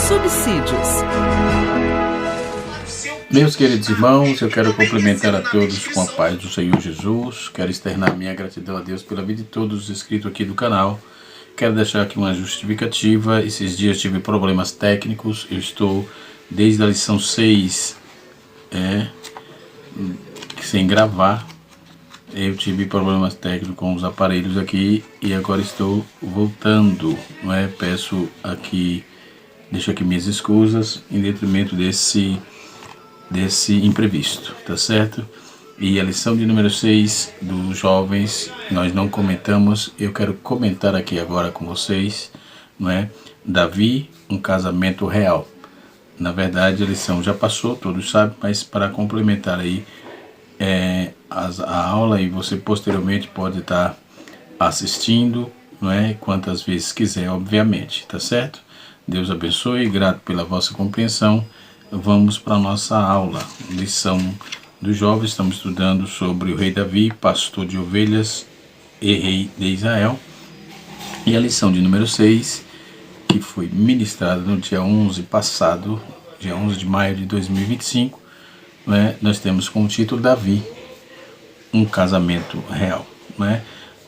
subsídios. Meus queridos irmãos, eu quero cumprimentar a todos com a paz do Senhor Jesus. Quero externar minha gratidão a Deus pela vida de todos os inscritos aqui do canal. Quero deixar aqui uma justificativa. Esses dias tive problemas técnicos. Eu estou desde a lição 6 sem gravar. Eu tive problemas técnicos com os aparelhos aqui e agora estou voltando. Peço aqui, deixo aqui minhas escusas em detrimento desse imprevisto, tá certo? E a lição de número 6 dos jovens, nós não comentamos, eu quero comentar aqui agora com vocês, Davi, um casamento real. Na verdade, a lição já passou, todos sabem, mas para complementar aí a aula, e você posteriormente pode estar assistindo, quantas vezes quiser, obviamente, tá certo? Deus abençoe, grato pela vossa compreensão. Vamos para a nossa aula, lição dos jovens. Estamos estudando sobre o rei Davi, pastor de ovelhas e rei de Israel. E a lição de número 6, que foi ministrada no dia 11 passado, dia 11 de maio de 2025, nós temos como título Davi, um casamento real.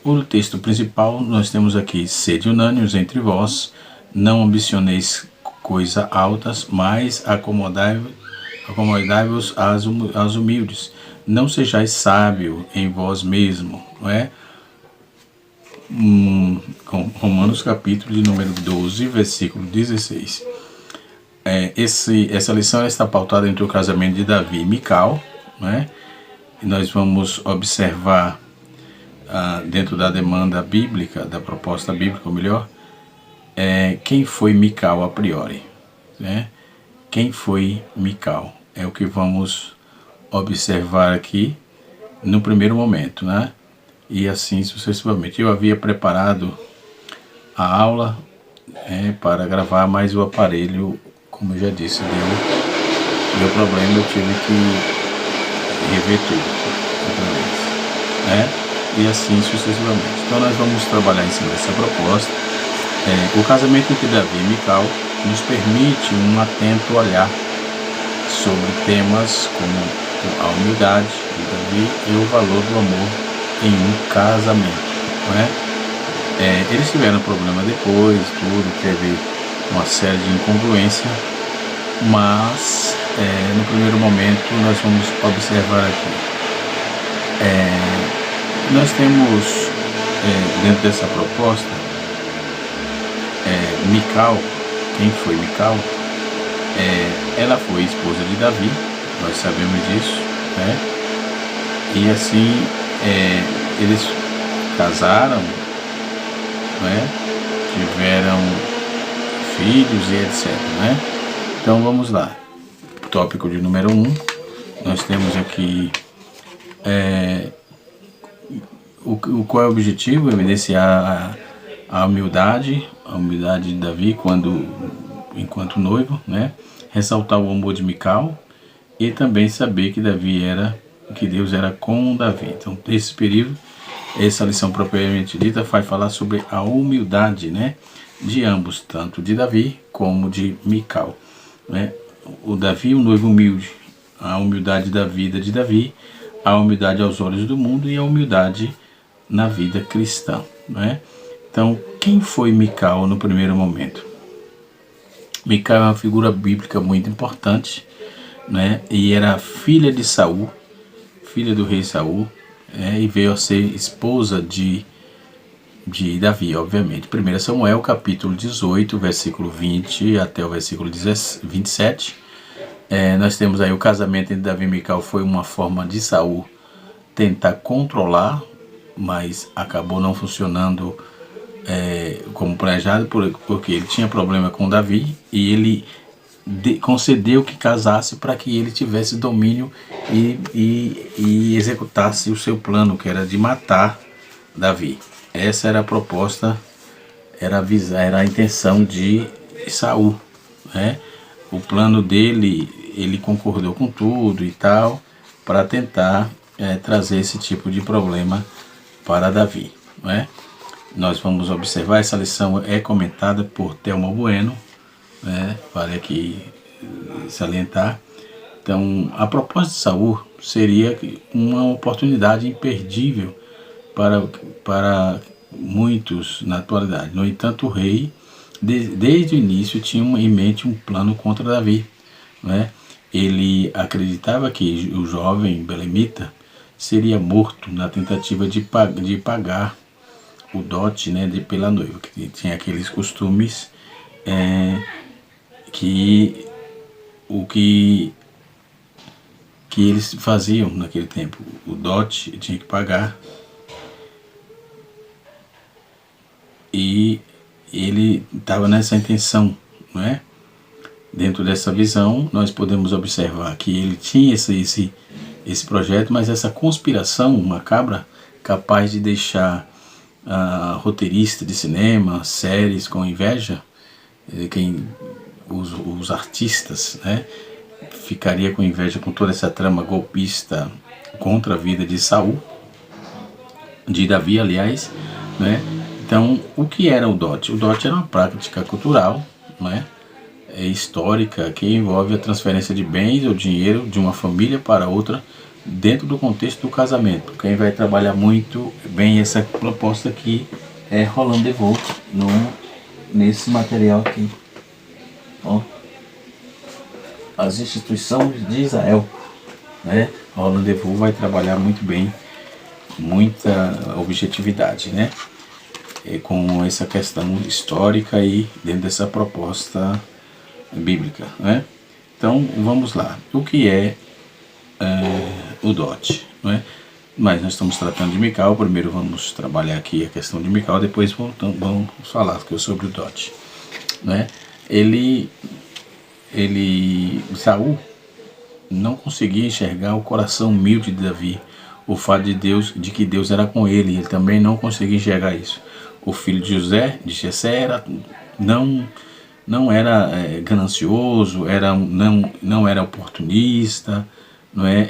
O texto principal nós temos aqui: sede unânimes entre vós, não ambicioneis coisas altas, mas acomodai-vos às humildes. Não sejais sábio em vós mesmo, Romanos capítulo de número 12, versículo 16. Essa lição está pautada entre o casamento de Davi e Mical, E nós vamos observar dentro da demanda bíblica, da proposta bíblica, ou melhor, quem foi Mical a priori, Quem foi Mical? É o que vamos observar aqui no primeiro momento, E assim sucessivamente. Eu havia preparado a aula para gravar, mas o aparelho, como eu já disse, deu problema, eu tive que rever tudo outra vez, E assim sucessivamente. Então nós vamos trabalhar em cima dessa proposta. O casamento entre Davi e Mical nos permite um atento olhar sobre temas como a humildade de Davi e o valor do amor em um casamento, Eles tiveram problema depois, teve uma série de incongruência, mas no primeiro momento nós vamos observar aqui. Nós temos dentro dessa proposta Mical. Quem foi Mical? Ela foi esposa de Davi, nós sabemos disso, E assim eles casaram, Tiveram filhos e etc, Então vamos lá. Tópico de número 1, nós temos aqui qual é o objetivo? Evidenciar a humildade de Davi enquanto noivo, Ressaltar o amor de Mical e também saber que Deus era com Davi. Então, nesse período, essa lição propriamente dita vai falar sobre a humildade, de ambos, tanto de Davi como de Mical, O Davi, um noivo humilde, a humildade da vida de Davi, a humildade aos olhos do mundo e a humildade na vida cristã, Então, quem foi Mical no primeiro momento? Mical é uma figura bíblica muito importante, E era filha de Saul, filha do rei Saul, e veio a ser esposa de Davi, obviamente. 1 Samuel, capítulo 18, versículo 20 até o versículo 27. Nós temos aí o casamento entre Davi e Mical. Foi uma forma de Saul tentar controlar, mas acabou não funcionando como planejado, porque ele tinha problema com Davi e ele concedeu que casasse para que ele tivesse domínio e executasse o seu plano, que era de matar Davi. Essa era a proposta, era a intenção de Saul, O plano dele, ele concordou com tudo e tal, para tentar trazer esse tipo de problema para Davi, Nós vamos observar, essa lição é comentada por Thelma Bueno, né? Vale aqui salientar. Então, a proposta de Saul seria uma oportunidade imperdível para muitos na atualidade. No entanto, o rei, desde o início, tinha em mente um plano contra Davi, né? Ele acreditava que o jovem belemita seria morto na tentativa de pagar o dote, né, pela noiva, que tinha aqueles costumes que o que eles faziam naquele tempo. O dote tinha que pagar, e ele estava nessa intenção, não é? Dentro dessa visão, nós podemos observar que ele tinha esse projeto, mas essa conspiração macabra capaz de deixar roteirista de cinema, séries com inveja, os artistas, né, ficaria com inveja com toda essa trama golpista contra a vida de Saul, de Davi, aliás, né? Então, o que era o dote? O dote era uma prática cultural, né, histórica, que envolve a transferência de bens ou dinheiro de uma família para outra dentro do contexto do casamento. Quem vai trabalhar muito bem essa proposta aqui é Roland de Vaux, nesse material aqui. Ó, as instituições de Israel, né? Roland de Vaux vai trabalhar muito bem, muita objetividade, né? Com essa questão histórica aí dentro dessa proposta bíblica, né? Então vamos lá. O que é o dote, não é? Mas nós estamos tratando de Mical. Primeiro vamos trabalhar aqui a questão de Mical, depois vamos falar sobre o dote, né? Saul não conseguia enxergar o coração humilde de Davi, o fato de que Deus era com ele. Ele também não conseguia enxergar isso. O filho de Jessé não era ganancioso, não era oportunista, não é?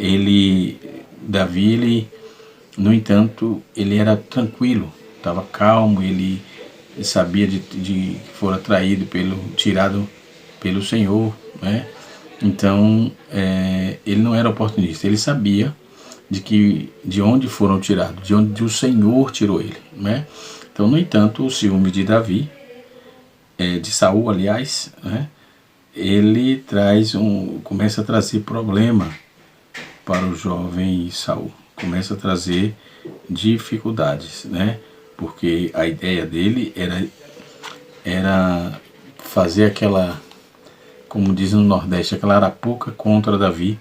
Davi, no entanto, ele era tranquilo, estava calmo, ele sabia de que fora tirado pelo Senhor, né? Então, ele não era oportunista, ele sabia de onde foram tirados, de onde o Senhor tirou ele, né? Então, no entanto, o ciúme de Davi, de Saul, aliás, né, ele começa a trazer problema para o jovem Saul, começa a trazer dificuldades, né? Porque a ideia dele era fazer aquela, como dizem no Nordeste, aquela arapuca contra Davi,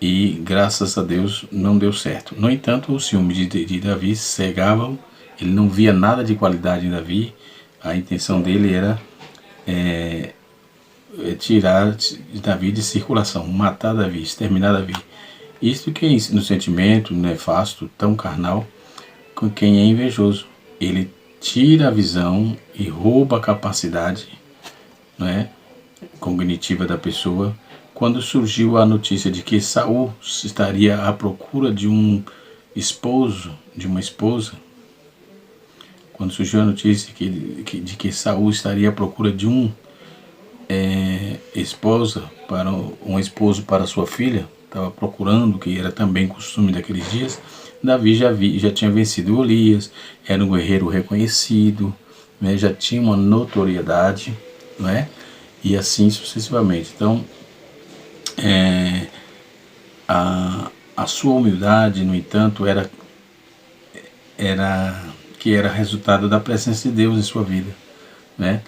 e graças a Deus não deu certo. No entanto, o ciúme de Davi cegava, ele não via nada de qualidade em Davi. A intenção dele era tirar Davi de circulação, matar Davi, exterminar Davi. Isso que no sentimento nefasto, tão carnal, com quem é invejoso. Ele tira a visão e rouba a capacidade, né, cognitiva da pessoa. Quando surgiu a notícia de que Saul estaria à procura de um esposo, de uma esposa, quando surgiu a notícia de que Saul estaria à procura de um esposo para sua filha, estava procurando, que era também costume daqueles dias, Davi já tinha vencido Golias, era um guerreiro reconhecido, né, já tinha uma notoriedade, não é? E assim sucessivamente. Então, a sua humildade, no entanto, era resultado da presença de Deus em sua vida, né?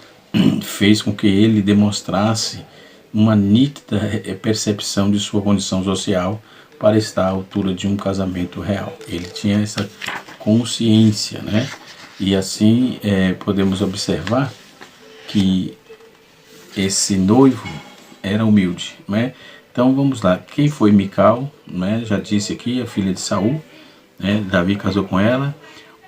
Fez com que ele demonstrasse uma nítida percepção de sua condição social para estar à altura de um casamento real. Ele tinha essa consciência, né? E assim podemos observar que esse noivo era humilde, né? Então vamos lá. Quem foi Mical, né? Já disse aqui, a filha de Saul, né? Davi casou com ela.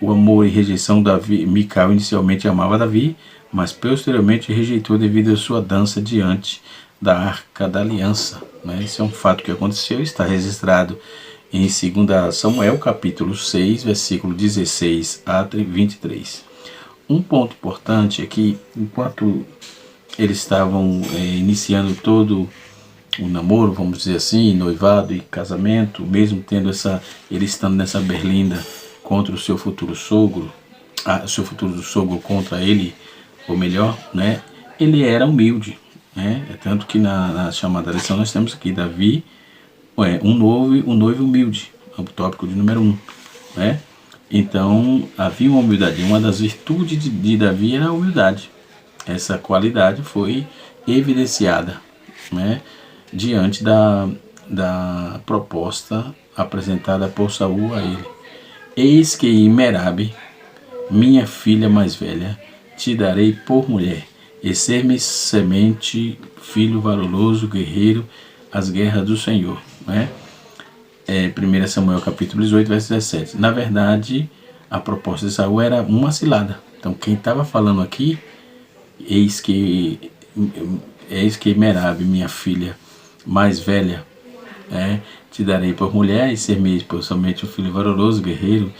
O amor e rejeição Mical inicialmente amava Davi, mas posteriormente rejeitou devido à sua dança diante da Arca da Aliança, né? Esse é um fato que aconteceu, está registrado em 2 Samuel, capítulo 6, versículo 16 a 23. Um ponto importante é que, enquanto eles estavam iniciando todo o namoro, vamos dizer assim, noivado e casamento, mesmo tendo ele estando nessa berlinda contra o seu futuro sogro, o seu futuro sogro contra ele, ou melhor, né? Ele era humilde, né? É tanto que na chamada lição nós temos aqui Davi, um noivo humilde, é o tópico de número 1, né? Então havia uma humildade. Uma das virtudes de Davi era a humildade. Essa qualidade foi evidenciada, né, diante da proposta apresentada por Saul a ele. Eis que em Merabe, minha filha mais velha, te darei por mulher, e ser-me semente, filho valoroso, guerreiro, as guerras do Senhor. Né? 1 Samuel capítulo 18, verso 17. Na verdade, a proposta de Saul era uma cilada. Então quem estava falando aqui, eis que Merabe, minha filha mais velha, te darei por mulher, e ser-me somente um filho valoroso, guerreiro,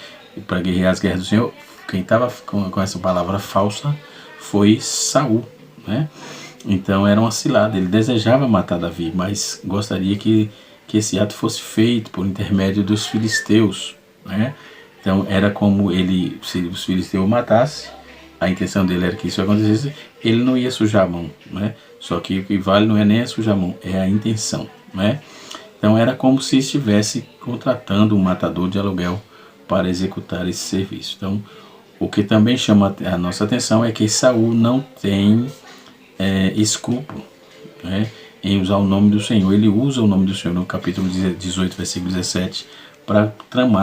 para guerrear as guerras do Senhor. Quem estava com essa palavra falsa foi Saul, né? Então era uma cilada. Ele desejava matar Davi, mas gostaria que esse ato fosse feito por intermédio dos filisteus, né? Então era como se os filisteus o matassem, a intenção dele era que isso acontecesse, ele não ia sujar a mão, né? Só que o que vale não é nem a sujar a mão, é a intenção, né? Então era como se estivesse contratando um matador de aluguel para executar esse serviço. Então, o que também chama a nossa atenção é que Saul não tem escrúpulo, né, em usar o nome do Senhor. Ele usa o nome do Senhor no capítulo 18, versículo 17, para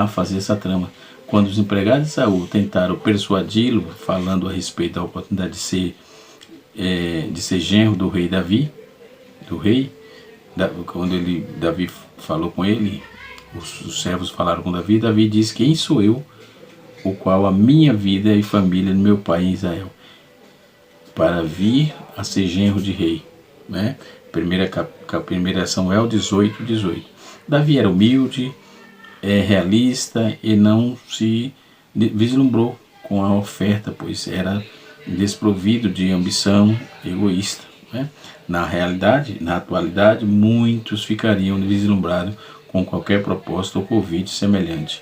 fazer essa trama. Quando os empregados de Saul tentaram persuadi-lo, falando a respeito da oportunidade de ser genro do rei Davi, quando Davi falou com ele, os servos falaram com Davi, Davi disse: quem sou eu, o qual a minha vida e família do meu pai em Israel, para vir a ser genro de rei, né? 1 Samuel 18, 18. Davi era humilde, realista e não se vislumbrou com a oferta, pois era desprovido de ambição egoísta, né? Na atualidade, muitos ficariam vislumbrados com qualquer propósito ou convite semelhante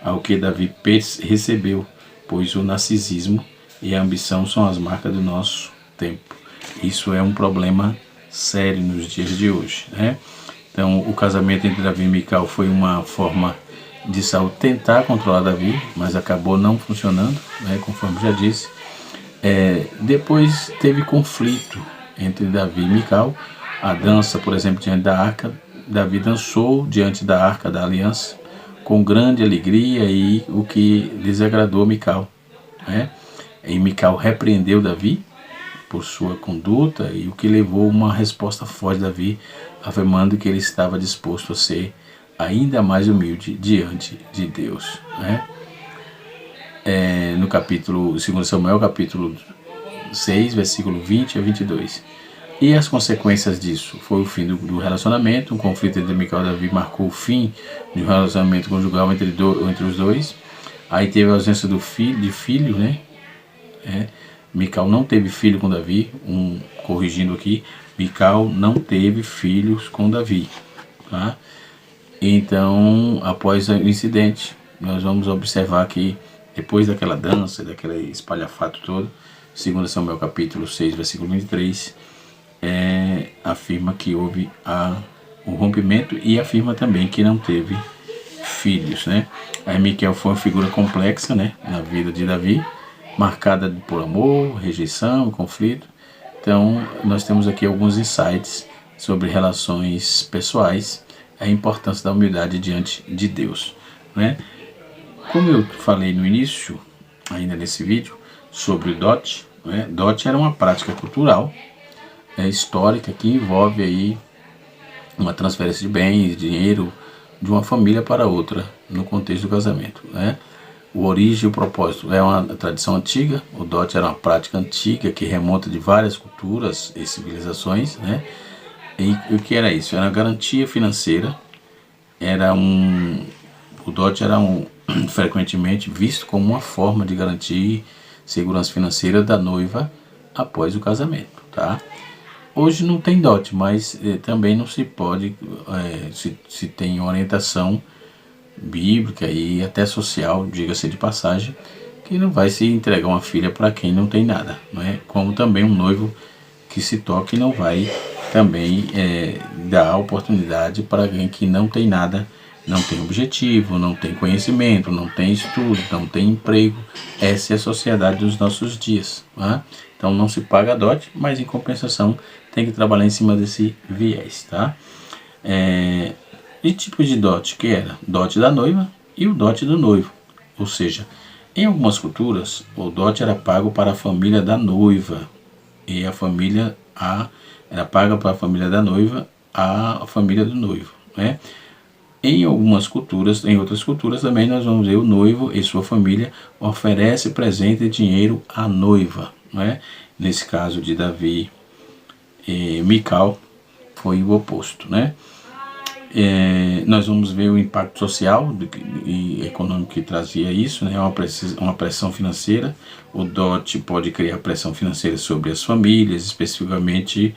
ao que Davi recebeu, pois o narcisismo e a ambição são as marcas do nosso tempo. Isso é um problema sério nos dias de hoje, né? Então, o casamento entre Davi e Mical foi uma forma de Saul tentar controlar Davi, mas acabou não funcionando, né, conforme já disse. Depois teve conflito entre Davi e Mical. A dança, por exemplo, diante da arca, Davi dançou diante da arca da aliança com grande alegria, e o que desagradou Mical, né? E Mical repreendeu Davi por sua conduta, e o que levou uma resposta forte de Davi, afirmando que ele estava disposto a ser ainda mais humilde diante de Deus, né? No capítulo 2 Samuel, capítulo 6, versículo 20 a 22. E as consequências disso? Foi o fim do relacionamento. Um conflito entre Mical e Davi marcou o fim de um relacionamento conjugal entre os dois. Aí teve a ausência de filho, né? Mical não teve filho com Davi. Corrigindo aqui, Mical não teve filhos com Davi, tá? Então, após o incidente, nós vamos observar que depois daquela dança, daquele espalhafato todo, 2 Samuel capítulo 6, versículo 23, afirma que houve o rompimento, e afirma também que não teve filhos, né? Aí Mical foi uma figura complexa, né, na vida de Davi, marcada por amor, rejeição, conflito. Então, nós temos aqui alguns insights sobre relações pessoais, a importância da humildade diante de Deus, né? Como eu falei no início, ainda nesse vídeo, sobre o dote, né? Dote era uma prática cultural, histórica, que envolve aí uma transferência de bens, dinheiro, de uma família para outra, no contexto do casamento, né? O origem e o propósito é uma tradição antiga. O dote era uma prática antiga que remonta de várias culturas e civilizações, né? E o que era isso? Era uma garantia financeira. O dote era frequentemente visto como uma forma de garantir segurança financeira da noiva após o casamento, tá? Hoje não tem dote, mas também não se pode, se tem orientação bíblica e até social, diga-se de passagem, que não vai se entregar uma filha para quem não tem nada, não é? Como também um noivo que se toque não vai também dar oportunidade para alguém que não tem nada, não tem objetivo, não tem conhecimento, não tem estudo, não tem emprego. Essa é a sociedade dos nossos dias, tá? Então não se paga dote, mas em compensação tem que trabalhar em cima desse viés, tá? E tipo de dote que era? Dote da noiva e o dote do noivo. Ou seja, em algumas culturas, o dote era pago para a família da noiva e a família era paga para a família da noiva a família do noivo, né? Em algumas culturas, em outras culturas também nós vamos ver o noivo e sua família oferece presente e dinheiro à noiva, né? Nesse caso de Davi e Mical foi o oposto, né? Nós vamos ver o impacto social e econômico que trazia isso, né? Uma pressão financeira. O dote pode criar pressão financeira sobre as famílias, especialmente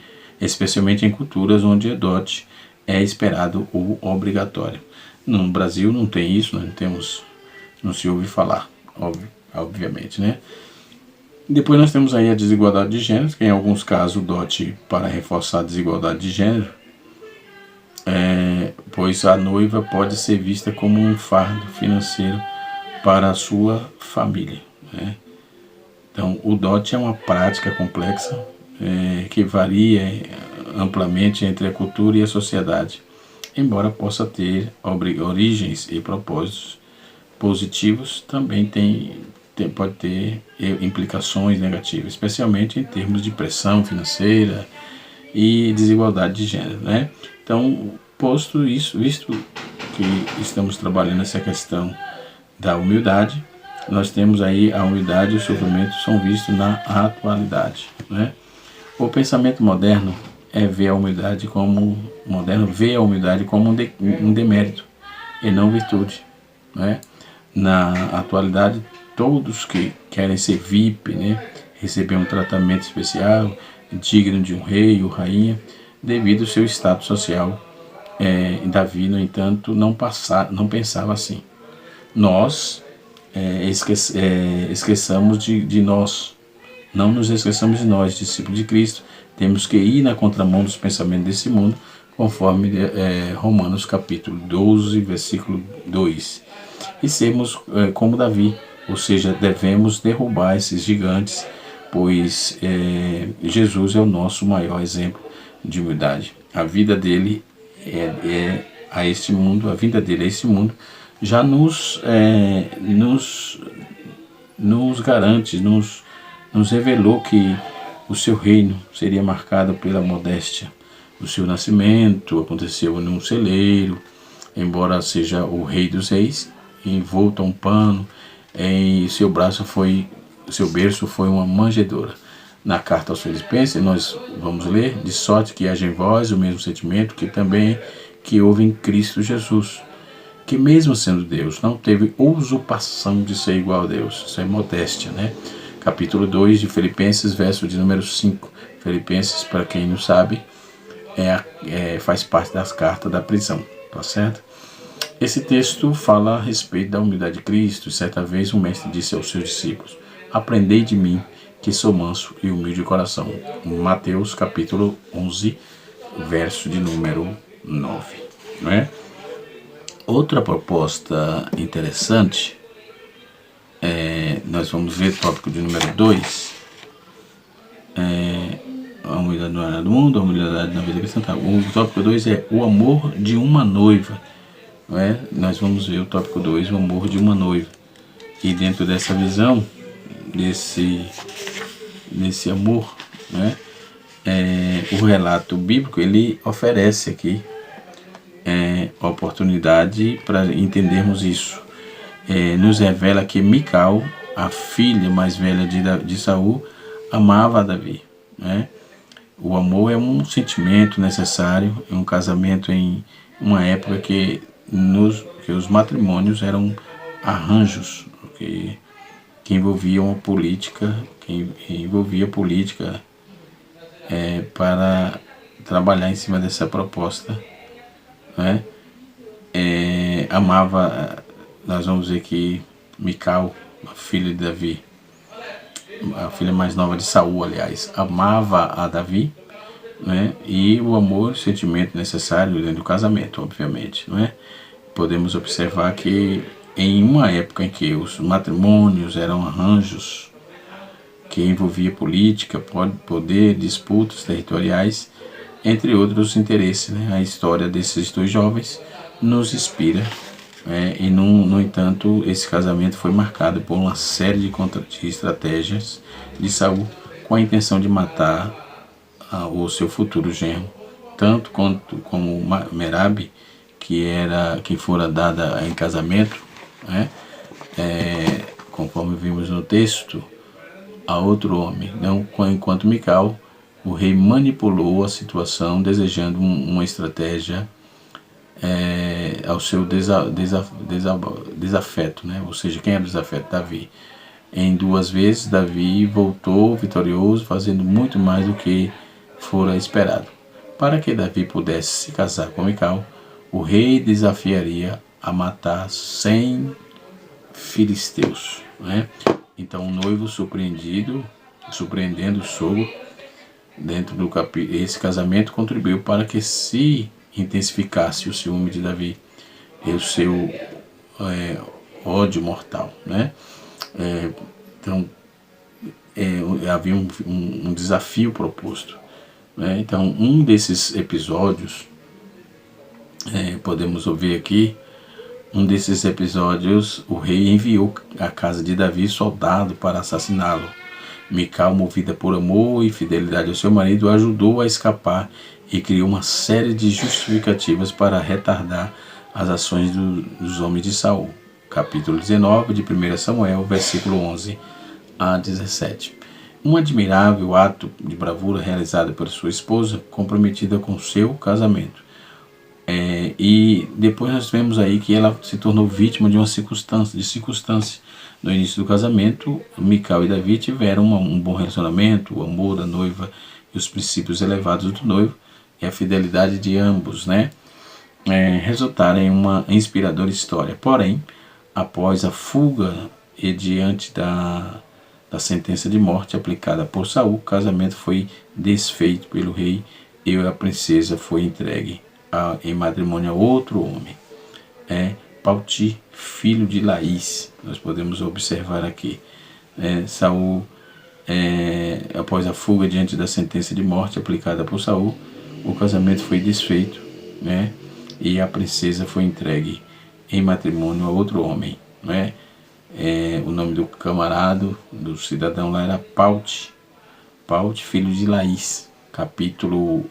em culturas onde o dote é esperado ou obrigatório. No Brasil não tem isso, nós não se ouve falar, obviamente, né? Depois nós temos aí a desigualdade de gêneros, que em alguns casos o dote para reforçar a desigualdade de gênero, pois a noiva pode ser vista como um fardo financeiro para a sua família, né? Então o dote é uma prática complexa que varia amplamente entre a cultura e a sociedade, embora possa ter origens e propósitos positivos, também pode ter implicações negativas, especialmente em termos de pressão financeira e desigualdade de gênero, né? Então, posto isso, visto que estamos trabalhando essa questão da humildade, nós temos aí a humildade e o sofrimento são vistos na atualidade, né? O pensamento moderno vê a humildade como um demérito e não virtude, né? Na atualidade, todos que querem ser VIP, né, receber um tratamento especial, digno de um rei ou rainha, devido ao seu status social. Davi, no entanto, não pensava assim. Nós esqueçamos de nós. Não nos esqueçamos de nós, discípulos de Cristo. Temos que ir na contramão dos pensamentos desse mundo, conforme Romanos capítulo 12, versículo 2. E sermos como Davi, ou seja, devemos derrubar esses gigantes, pois Jesus é o nosso maior exemplo de humildade. A vida dele a este mundo, já nos garante, nos revelou que o seu reino seria marcado pela modéstia. O seu nascimento aconteceu num celeiro, embora seja o rei dos reis, envolto a um pano, em seu berço foi uma manjedoura. Na carta aos Filipenses nós vamos ler: de sorte que haja em vós o mesmo sentimento que houve em Cristo Jesus, que mesmo sendo Deus, não teve usurpação de ser igual a Deus. Isso é modéstia, né? Capítulo 2 de Filipenses, verso de número 5. Filipenses, para quem não sabe, faz parte das cartas da prisão, tá certo? Esse texto fala a respeito da humildade de Cristo. Certa vez o mestre disse aos seus discípulos: aprendei de mim, que sou manso e humilde de coração. Mateus capítulo 11, verso de número 9. Não é? Outra proposta interessante, nós vamos ver o tópico de número 2, a humildade não era do mundo, a humildade na vida cristã. O tópico 2 é o amor de uma noiva. Não é? Nós vamos ver o tópico 2, o amor de uma noiva. E dentro dessa visão, desse amor, né, o relato bíblico ele oferece aqui oportunidade para entendermos isso. Nos revela que Mical, a filha mais velha de Saul, amava Davi, né? O amor é um sentimento necessário em um casamento, em uma época que os matrimônios eram arranjos que envolviam política, para trabalhar em cima dessa proposta, né? Amava, nós vamos ver que Mical, a filha de Davi, a filha mais nova de Saul, aliás, amava a Davi, né? E o amor, o sentimento necessário dentro do casamento, obviamente, não é? Podemos observar que em uma época em que os matrimônios eram arranjos que envolvia política, poder, disputas territoriais, entre outros interesses, né? A história desses dois jovens nos inspira, e no entanto esse casamento foi marcado por uma série de estratégias de Saul com a intenção de matar o seu futuro genro, tanto quanto como Merabe, que fora dada em casamento, né? Conforme vimos no texto, a outro homem, não, enquanto Mical, o rei manipulou a situação desejando uma estratégia ao seu desafeto, né? Ou seja, quem era o desafeto? Davi. Em 2 vezes Davi voltou vitorioso, fazendo muito mais do que fora esperado. Para que Davi pudesse se casar com Mical, o rei desafiaria a matar 100 filisteus, né? Então o noivo surpreendendo o sogro dentro do esse casamento contribuiu para que se intensificasse o ciúme de Davi e o seu ódio mortal, né? Então havia um desafio proposto, né? Então um desses episódios, podemos ouvir aqui, um desses episódios, o rei enviou à casa de Davi soldado para assassiná-lo. Mical, movida por amor e fidelidade ao seu marido, ajudou a escapar e criou uma série de justificativas para retardar as ações dos homens de Saul. Capítulo 19 de 1 Samuel, versículo 11 a 17. Um admirável ato de bravura realizado por sua esposa, comprometida com seu casamento. E depois nós vemos aí que ela se tornou vítima de uma circunstância. No início do casamento, Mical e Davi tiveram um bom relacionamento, o amor da noiva e os princípios elevados do noivo e a fidelidade de ambos, né? Resultaram em uma inspiradora história. Porém, após a fuga e diante da sentença de morte aplicada por Saul, o casamento foi desfeito pelo rei e a princesa foi entregue em matrimônio a outro homem, Palti, filho de Laís. Nós podemos observar aqui, Saul, após a fuga diante da sentença de morte aplicada por Saul, o casamento foi desfeito, né? E a princesa foi entregue em matrimônio a outro homem, né? O nome do camarada, do cidadão lá era Palti, filho de Laís. Capítulo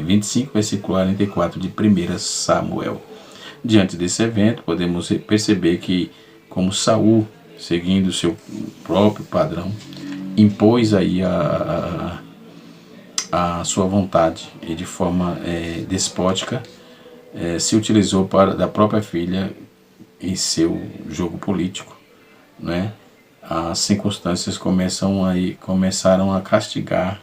25, versículo 44 de 1 Samuel. Diante desse evento, podemos perceber que, como Saul, seguindo seu próprio padrão, impôs aí a sua vontade e de forma despótica se utilizou da própria filha em seu jogo político, né? As circunstâncias começaram a castigar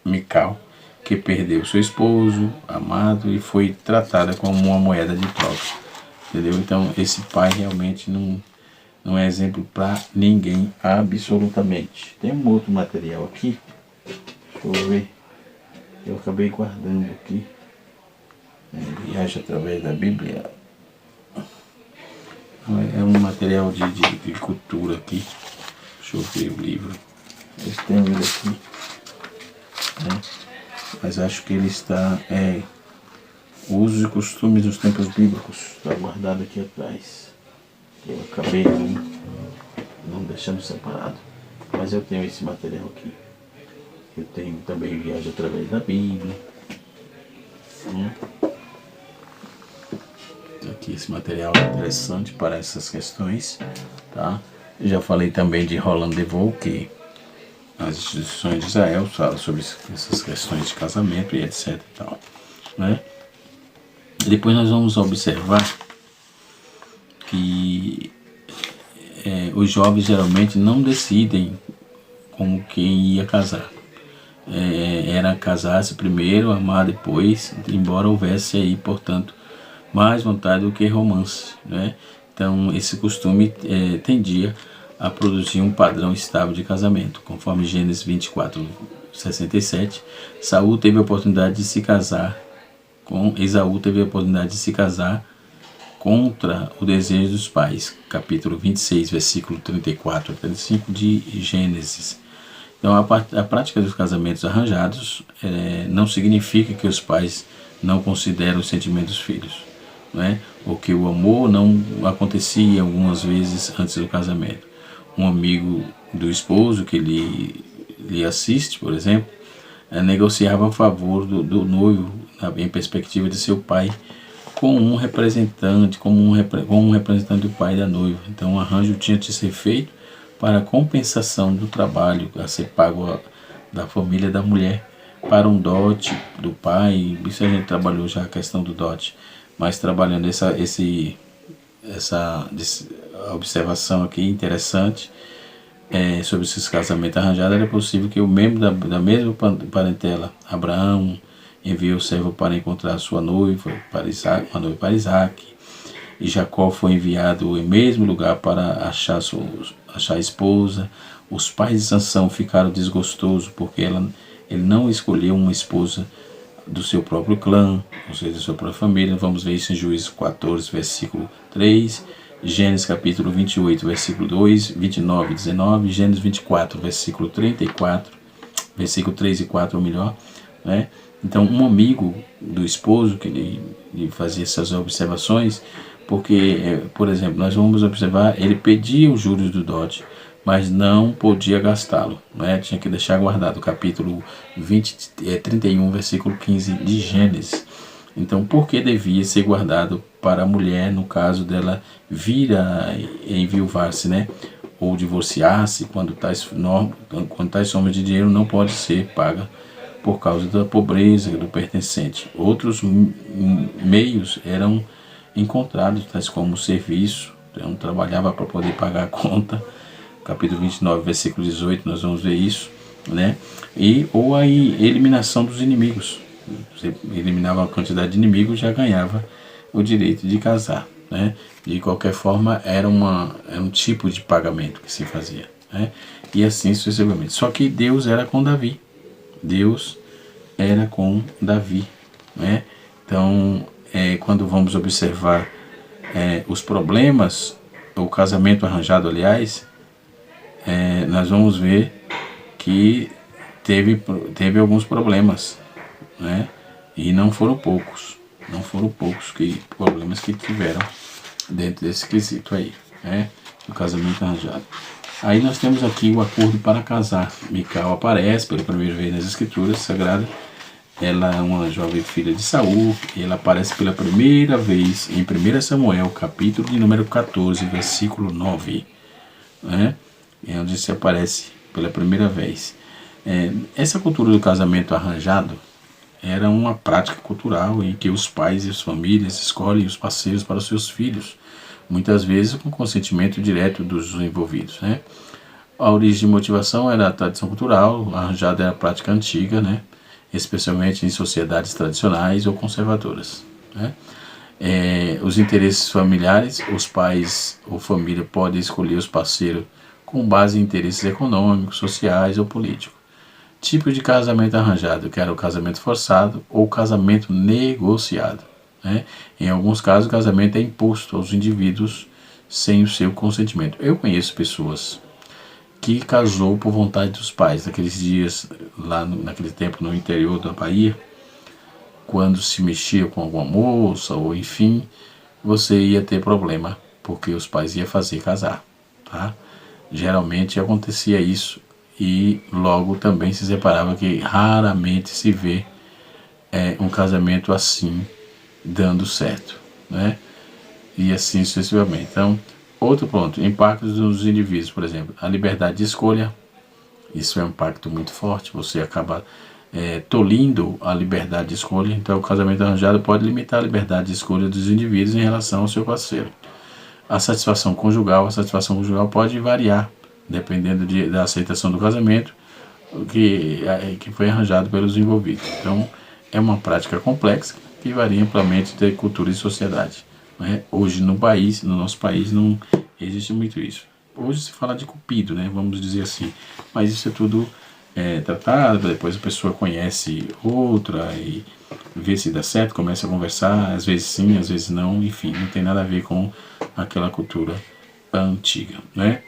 Mical, que perdeu seu esposo amado e foi tratada como uma moeda de troca, entendeu? Então esse pai realmente não é exemplo para ninguém, absolutamente. Tem um outro material aqui, deixa eu ver, eu acabei guardando aqui, Viagem através da Bíblia. É um material de cultura aqui. Deixa eu ver o livro. Eu tenho ele aqui, né? Mas acho que ele está Usos e Costumes dos Tempos Bíblicos. Está guardado aqui atrás. Eu acabei não deixando separado. Mas eu tenho esse material aqui. Eu tenho também Viagem através da Bíblia. Aqui esse material é interessante para essas questões, tá? Eu já falei também de Roland de Vaux, que as instituições de Israel falam sobre essas questões de casamento e etc e tal, né? Depois nós vamos observar que os jovens geralmente não decidem com quem ia casar. era casar-se primeiro, amar depois, embora houvesse aí, portanto, mais vontade do que romance, né? Então esse costume tendia a produzir um padrão estável de casamento. Conforme Gênesis 24:67, Saul teve a oportunidade de se casar com Esaú, teve a oportunidade de se casar contra o desejo dos pais. Capítulo 26, versículo 34 a 35 de Gênesis. Então a prática dos casamentos arranjados não significa que os pais não consideram os sentimentos dos filhos, né? Ou que o amor não acontecia algumas vezes antes do casamento. Um amigo do esposo que lhe assiste, por exemplo, negociava a favor do noivo em perspectiva de seu pai com um representante, como um representante do pai da noiva. Então o arranjo tinha de ser feito para a compensação do trabalho a ser pago da família da mulher para um dote do pai. Isso a gente trabalhou já a questão do dote, mas trabalhando essa observação aqui interessante sobre esses casamentos arranjados. Era possível que o membro da mesma parentela, Abraão, enviou o servo para encontrar sua noiva para Isaac, uma noiva para Isaac, e Jacó foi enviado em mesmo lugar para achar a esposa. Os pais de Sansão ficaram desgostosos porque ele não escolheu uma esposa do seu próprio clã, ou seja, da sua própria família. Vamos ver isso em Juízes 14, versículo 3, Gênesis capítulo 28, versículo 2, 29 e 19, Gênesis 24, versículo 34, versículo 3 e 4, ou melhor, né? Então, um amigo do esposo que lhe fazia essas observações, porque, por exemplo, nós vamos observar, ele pedia os juros do dote, mas não podia gastá-lo, né? Tinha que deixar guardado, capítulo 31, versículo 15 de Gênesis. Então, por que devia ser guardado para a mulher, no caso dela vir a enviuvar-se, né? Ou divorciar-se, quando tais somas de dinheiro não pode ser paga por causa da pobreza do pertencente. Outros meios eram encontrados, tais como o serviço. Então, trabalhava para poder pagar a conta. Capítulo 29, versículo 18, nós vamos ver isso, né? Ou a eliminação dos inimigos. Você eliminava a quantidade de inimigos, já ganhava o direito de casar, né? De qualquer forma, era um tipo de pagamento que se fazia, né? E assim sucessivamente. Só que Deus era com Davi. Deus era com Davi, né? Então, quando vamos observar os problemas, o casamento arranjado, aliás, nós vamos ver que teve alguns problemas, né? E não foram poucos problemas que tiveram dentro desse quesito aí, né? Do casamento arranjado. Aí nós temos aqui o acordo para casar. Mical aparece pela primeira vez nas Escrituras Sagradas. Ela é uma jovem filha de Saul, e ela aparece pela primeira vez em 1 Samuel, capítulo de número 14, versículo 9, né? É onde se aparece pela primeira vez. Essa cultura do casamento arranjado era uma prática cultural em que os pais e as famílias escolhem os parceiros para os seus filhos, muitas vezes com consentimento direto dos envolvidos, né? A origem de motivação era a tradição cultural, arranjada era a prática antiga, né? Especialmente em sociedades tradicionais ou conservadoras, né? Os interesses familiares, os pais ou família podem escolher os parceiros com base em interesses econômicos, sociais ou políticos. Tipo de casamento arranjado, que era o casamento forçado ou casamento negociado, né? Em alguns casos, o casamento é imposto aos indivíduos sem o seu consentimento. Eu conheço pessoas que casou por vontade dos pais. Naqueles dias, naquele tempo no interior da Bahia, quando se mexia com alguma moça, ou enfim, você ia ter problema, porque os pais iam fazer casar, tá? Geralmente acontecia isso, e logo também se separava, que raramente se vê um casamento assim dando certo, né? E assim sucessivamente. Então, outro ponto, impactos dos indivíduos, por exemplo, a liberdade de escolha. Isso é um impacto muito forte, você acaba tolhindo a liberdade de escolha. Então, o casamento arranjado pode limitar a liberdade de escolha dos indivíduos em relação ao seu parceiro. A satisfação conjugal pode variar, dependendo da aceitação do casamento. que foi arranjado pelos envolvidos. Então, é uma prática complexa que varia amplamente de cultura e sociedade. Né? Hoje, no nosso país, não existe muito isso. Hoje se fala de cupido, né? Vamos dizer assim. Mas isso é tudo tratado, depois a pessoa conhece outra e vê se dá certo, começa a conversar, às vezes sim, às vezes não, enfim, não tem nada a ver com aquela cultura antiga, né?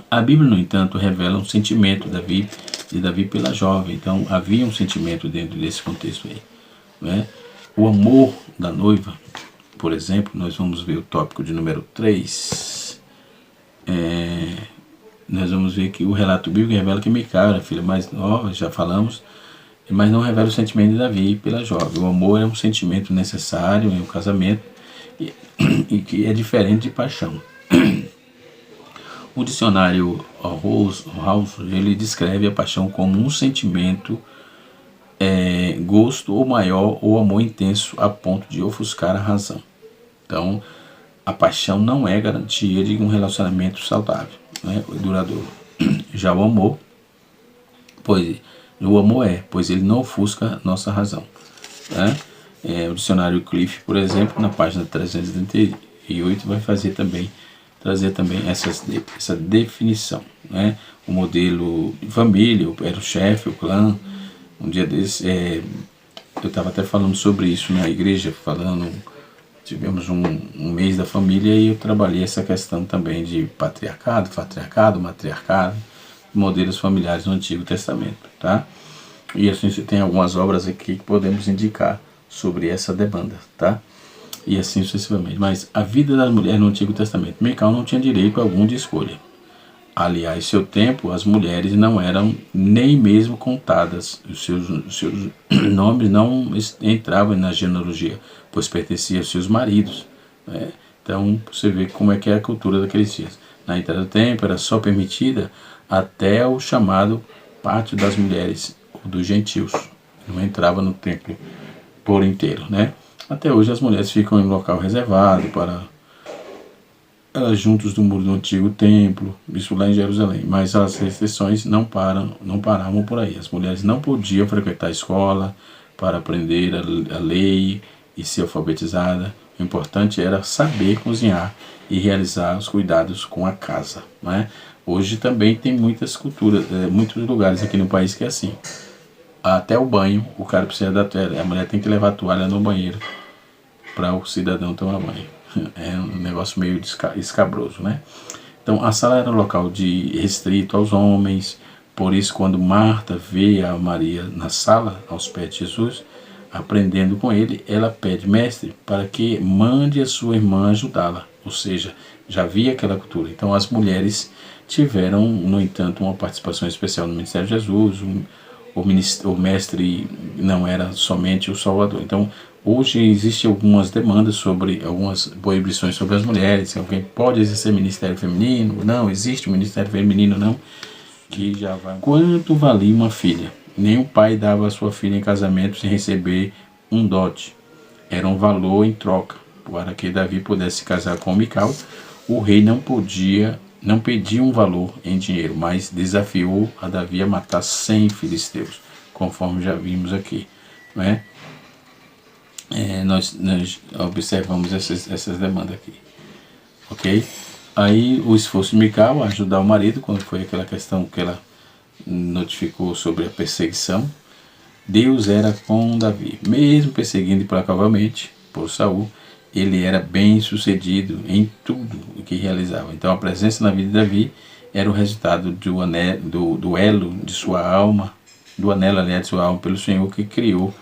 A Bíblia, no entanto, revela um sentimento de Davi pela jovem. Então, havia um sentimento dentro desse contexto aí. Né? O amor da noiva, por exemplo, nós vamos ver o tópico de número 3. Nós vamos ver que o relato bíblico revela que Mical era a filha mais nova, já falamos, mas não revela o sentimento de Davi pela jovem. O amor é um sentimento necessário em um casamento e que é diferente de paixão. O dicionário House, ele descreve a paixão como um sentimento, gosto ou maior ou amor intenso a ponto de ofuscar a razão. Então, a paixão não é garantia de um relacionamento saudável, né, duradouro. Já o amor, pois ele não ofusca nossa razão. Né? O dicionário Cliff, por exemplo, na página 338, vai trazer também essa definição. Né? O modelo de família, era o chefe, o clã. Um dia desses, eu estava até falando sobre isso na igreja, tivemos um mês da família e eu trabalhei essa questão também de patriarcado, matriarcado, modelos familiares no Antigo Testamento, tá? E assim você tem algumas obras aqui que podemos indicar sobre essa demanda, tá? E assim sucessivamente. Mas a vida das mulheres no Antigo Testamento, Mical não tinha direito algum de escolha. Aliás, seu tempo, as mulheres não eram nem mesmo contadas. Os seus nomes não entravam na genealogia, pois pertenciam aos seus maridos. Né? Então, você vê como é que é a cultura daqueles dias. Na entrada do templo, era só permitida até o chamado pátio das mulheres, ou dos gentios. Não entrava no templo por inteiro, né? Até hoje as mulheres ficam em local reservado para elas juntos do muro do antigo templo, isso lá em Jerusalém. Mas as restrições não paravam por aí. As mulheres não podiam frequentar a escola para aprender a lei e ser alfabetizada. O importante era saber cozinhar e realizar os cuidados com a casa. Né? Hoje também tem muitas culturas, muitos lugares aqui no país que é assim. Até o banho, o cara precisa da toalha. A mulher tem que levar a toalha no banheiro para o cidadão tomar banho. É um negócio meio escabroso, né? Então, a sala era um local restrito aos homens. Por isso, quando Marta vê a Maria na sala, aos pés de Jesus, aprendendo com ele, ela pede, mestre, para que mande a sua irmã ajudá-la. Ou seja, já havia aquela cultura. Então, as tiveram, no entanto, uma participação especial no ministério de Jesus. O mestre não era somente o Salvador. Então, hoje existem algumas demandas algumas proibições sobre as mulheres. Alguém pode exercer ministério feminino? Não, existe o ministério feminino, não. Que já vai. Quanto valia uma filha? Nenhum pai dava a sua filha em casamento sem receber um dote. Era um valor em troca. Para que Davi pudesse se casar com Mical, o rei não pedia um valor em dinheiro, mas desafiou a Davi a matar 100 filisteus, conforme já vimos aqui. Né? Nós observamos essas demandas aqui. Ok? Aí o esforço de Mical a ajudar o marido, quando foi aquela questão que ela notificou sobre a perseguição, Deus era com Davi. Mesmo perseguindo implacavelmente por Saul, ele era bem sucedido em tudo o que realizava. Então a presença na vida de Davi era o resultado do elo de sua alma, do anelo, aliás, de sua alma pelo Senhor que criou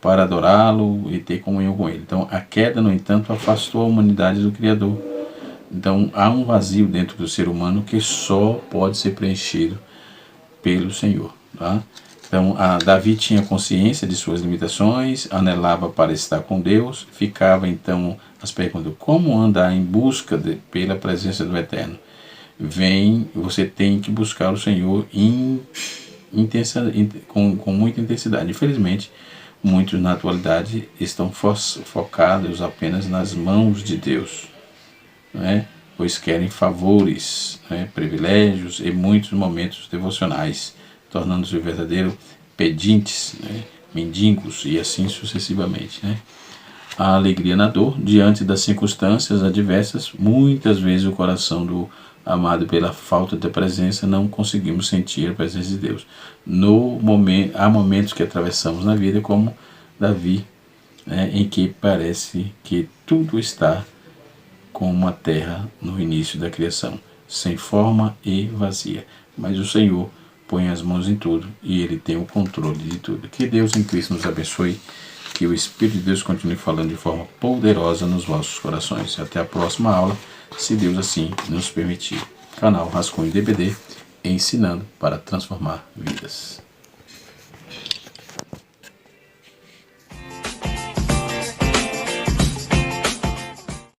para adorá-lo e ter comunhão com ele. Então a queda, no entanto, afastou a humanidade do Criador. Então há um vazio dentro do ser humano que só pode ser preenchido pelo Senhor. Tá? Então Davi tinha consciência de suas limitações, anelava para estar com Deus, ficava então as perguntas: como andar em busca pela presença do Eterno? Você tem que buscar o Senhor com muita intensidade. Infelizmente, muitos na atualidade estão focados apenas nas mãos de Deus. Né? pois querem favores, né, privilégios e muitos momentos devocionais, tornando-se verdadeiros pedintes, né, mendigos e assim sucessivamente, né? A alegria na dor, diante das circunstâncias adversas, muitas vezes o coração do amado, pela falta de presença, não conseguimos sentir a presença de Deus. Há momentos que atravessamos na vida, como Davi, né, em que parece que tudo está como a terra no início da criação, sem forma e vazia. Mas o Senhor põe as mãos em tudo e Ele tem o controle de tudo. Que Deus em Cristo nos abençoe, que o Espírito de Deus continue falando de forma poderosa nos vossos corações. Até a próxima aula, se Deus assim nos permitir. Canal Rascunho DBD, ensinando para transformar vidas.